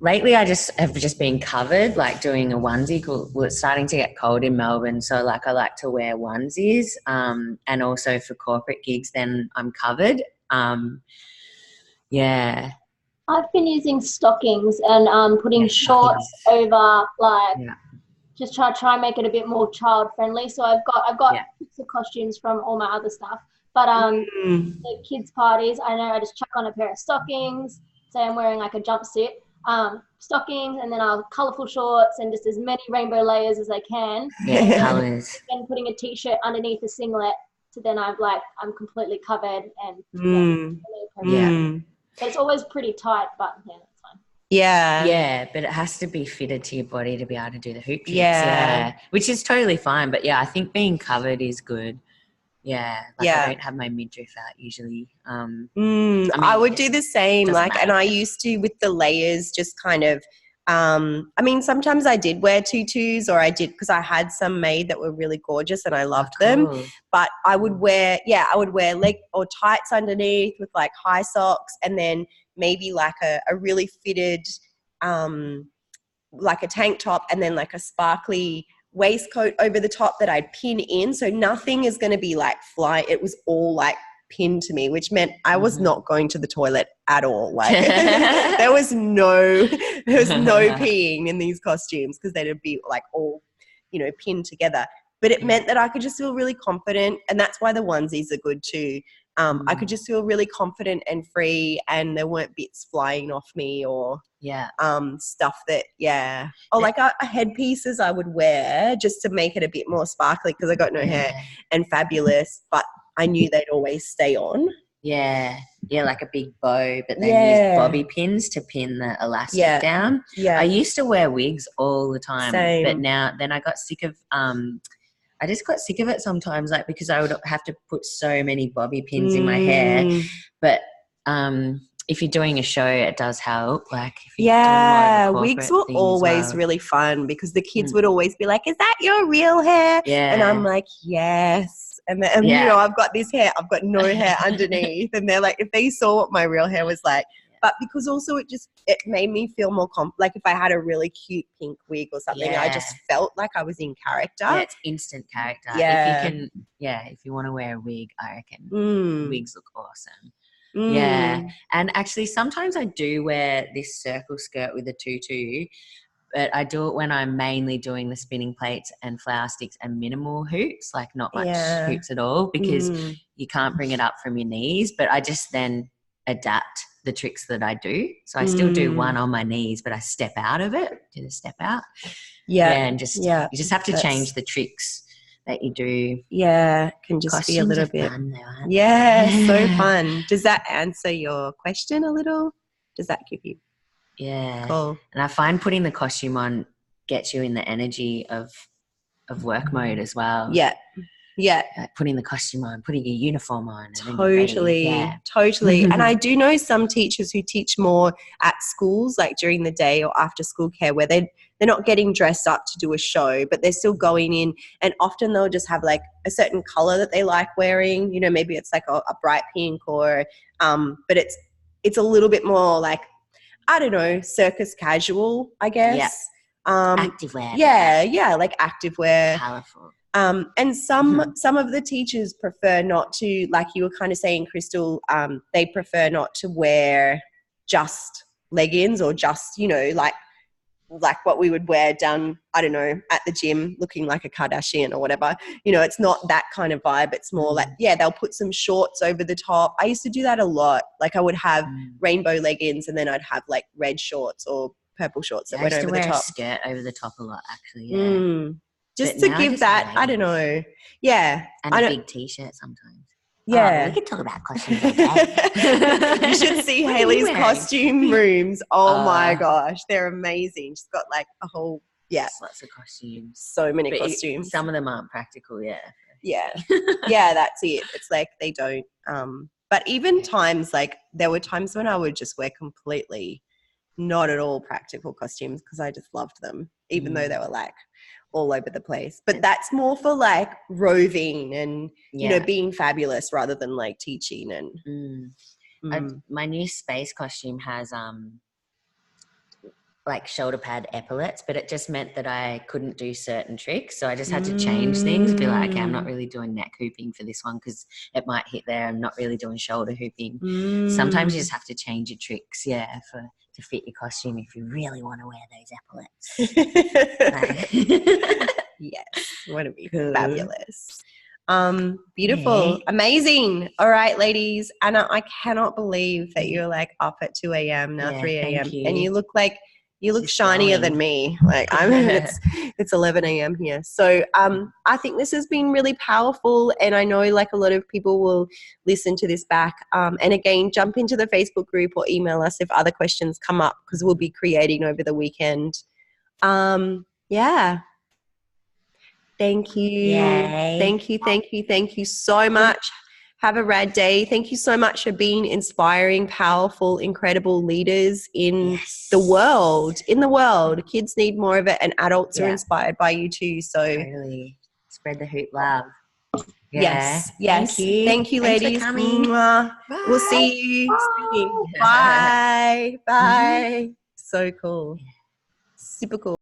Lately I have just been covered, like doing a onesie. Well, it's starting to get cold in Melbourne, so like I like to wear onesies, and also for corporate gigs then I'm covered. Yeah. I've been using stockings and putting shorts over, like just try and make it a bit more child friendly. So I've got bits of costumes from all my other stuff. But the kids' parties, I know I just chuck on a pair of stockings, say I'm wearing like a jumpsuit, stockings, and then I'll colourful shorts and just as many rainbow layers as I can. Yeah, colours. And putting a t-shirt underneath a singlet, so then I'm completely covered and But it's always pretty tight, but yeah, that's fine. Yeah. Yeah, but it has to be fitted to your body to be able to do the hoop tricks. Yeah. Which is totally fine. But yeah, I think being covered is good. Yeah. I don't have my midriff out usually. I would do the same. And I used to with the layers just kind of, sometimes I did wear tutus, or I did because I had some made that were really gorgeous and I loved them. But I would wear leg or tights underneath with like high socks, and then maybe like a really fitted, like a tank top, and then like a sparkly waistcoat over the top that I'd pin in. So nothing is going to be like fly. It was all like pinned to me, which meant I was not going to the toilet at all. Like there was no peeing in these costumes because they'd be like all, pinned together. But it meant that I could just feel really confident, and that's why the onesies are good too. I could just feel really confident and free, and there weren't bits flying off me or stuff that like a headpieces I would wear just to make it a bit more sparkly because I got no hair and fabulous, but I knew they'd always stay on. Yeah, like a big bow, but then use bobby pins to pin the elastic down. I used to wear wigs all the time, but then I got sick of I just got sick of it sometimes, like because I would have to put so many bobby pins in my hair. But if you're doing a show, it does help. Like if you're doing wigs were always really fun because the kids would always be like, "Is that your real hair?" Yeah, and I'm like, "Yes." And I've got this hair, I've got no hair underneath, and they're like, if they saw what my real hair was like. But because also it made me feel more like if I had a really cute pink wig or something, I just felt like I was in character. Yeah, it's instant character. Yeah. If you want to wear a wig, I reckon wigs look awesome. Yeah. And actually sometimes I do wear this circle skirt with a tutu, but I do it when I'm mainly doing the spinning plates and flower sticks and minimal hoops, like not much hoops at all, because you can't bring it up from your knees. But I just then adapt the tricks that I do. So I still do one on my knees, but I step out of it, do the step out. And you just have to change the tricks that you do. Yeah, can just Costumes be a little bit. Fun, though, so fun. Does that answer your question a little? Does that give you? Yeah. Cool. And I find putting the costume on gets you in the energy of work mode as well. Yeah. Yeah. Like putting the costume on, putting your uniform on. Totally. And I do know some teachers who teach more at schools, like during the day or after school care, where they're not getting dressed up to do a show, but they're still going in, and often they'll just have like a certain color that they like wearing. Maybe it's like a bright pink or, but it's it's a little bit more like, I don't know, circus casual, I guess. Activewear. Yeah, like activewear. Colourful. And some of the teachers prefer not to, like you were kind of saying, Crystal, they prefer not to wear just leggings or just, you know, like what we would wear down, I don't know, at the gym looking like a Kardashian or whatever. You know, it's not that kind of vibe. It's more like, yeah, they'll put some shorts over the top. I used to do that a lot. Like I would have rainbow leggings and then I'd have like red shorts or purple shorts that went over the top. I used to wear a skirt over the top a lot, actually, yeah. Just to give that, I don't know. Yeah. And a big T-shirt sometimes. Yeah. We could talk about costumes all day. You should see Hayley's costume rooms. Oh my gosh. They're amazing. She's got like a whole, lots of costumes. So many costumes. Some of them aren't practical, yeah. Yeah. Yeah, that's it. It's like they don't. But even times, like there were times when I would just wear completely not at all practical costumes because I just loved them, even though they were like all over the place. But that's more for like roving and, you know, being fabulous rather than like teaching. And my new space costume has like shoulder pad epaulets, but it just meant that I couldn't do certain tricks. So I just had to change things, be like, okay, I'm not really doing neck hooping for this one because it might hit there. I'm not really doing shoulder hooping. Sometimes you just have to change your tricks, to fit your costume if you really want to wear those epaulets. Yes, want to be fabulous. Beautiful. Amazing. All right, ladies. Anna, I cannot believe that you're like up at 2 a.m. now, 3 a.m. And you look like shinier than me. Like it's 11 a.m. here. So I think this has been really powerful, and I know like a lot of people will listen to this back. And again, jump into the Facebook group or email us if other questions come up because we'll be creating over the weekend. Yeah. Thank you. Yay. Thank you so much. Have a rad day. Thank you so much for being inspiring, powerful, incredible leaders in the world. Kids need more of it, and adults are inspired by you too. So totally spread the hoop love. Yes. Thank you, ladies. Thanks for coming. We'll see you soon. Bye. So cool. Super cool.